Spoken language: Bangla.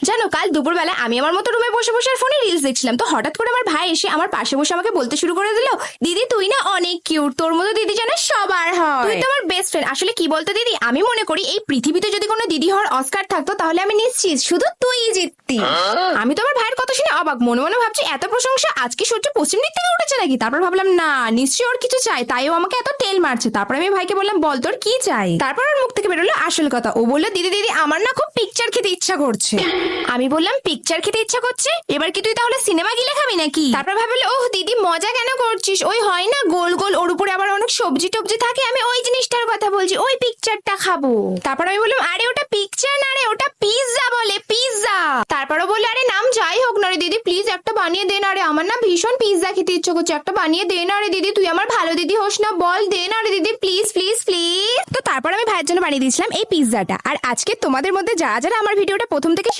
জানো, কাল দুপুরবেলা আমি আমার মতো রুমে বসে বসে ফোনে রিলস দেখছিলাম, তো হঠাৎ করে আমার ভাই এসে আমার পাশে বসে আমাকে বলতে শুরু করে দিল, দিদি তুই না অনেক কিউট, তোর মতো দিদি যেন সবার হয়, তুই তো আমার বেস্ট ফ্রেন্ড। আসলে কি বলতো দিদি, আমি মনে করি এই পৃথিবীতে যদি কোনো দিদি হওয়ার অস্কার থাকতো তাহলে আমি নিশ্চিত শুধু তুই জিততি। আমি তো আমার ভাইয়ের কথা শুনে অবাক, মনে মনে ভাবছি এত প্রশংসা আজকে সূর্য পশ্চিম দিক থেকে উঠেছে নাকি। তারপর ভাবলাম না, নিশ্চয়ই ওর কিছু চাই, তাইও আমাকে এত তেল মারছে। তারপর আমি ভাইকে বললাম বল তোর কি চাই। তারপর ওর মুখ থেকে বেরোলো আসল কথা, ও বললো দিদি দিদি আমার না খুব পিকচার খেতে ইচ্ছা করছে। আমি বললাম পিকচার খেতে ইচ্ছা করছে, এবার কি তুই তাহলে সিনেমা গিলে খাবি নাকি? তারপর ভাবলো ওহ দিদি মজা কেন করছিস, ওই হয় না গোল গোল, ওর উপরে আবার অনেক সবজি টবজি থাকে, আমি ওই জিনিসটার কথা বলছি, ওই পিকচারটা খাবো। তারপর আমি বললাম আরে ওটা পিকচার না রে, ওটা পিৎজা বলে, পিৎজা। তারপরও বললো আরে নাম যাই হোক না রে দিদি, প্লিজ একটা বানিয়ে দে না রে, আমার না ভীষণ পিৎজা খেতে ইচ্ছে করছে, একটা বানিয়ে দে না রে দিদি, তুই আমার ভালো দিদি হোস না, বল দে না রে দিদি প্লিজ প্লিজ প্লিজ। তো তারপর আমি ভাইয়ের জন্য বানিয়ে দিয়েছিলাম এই পিৎজাটা। আর আজকে তোমাদের মধ্যে যারা যারা আমার ভিডিওটা প্রথম থেকে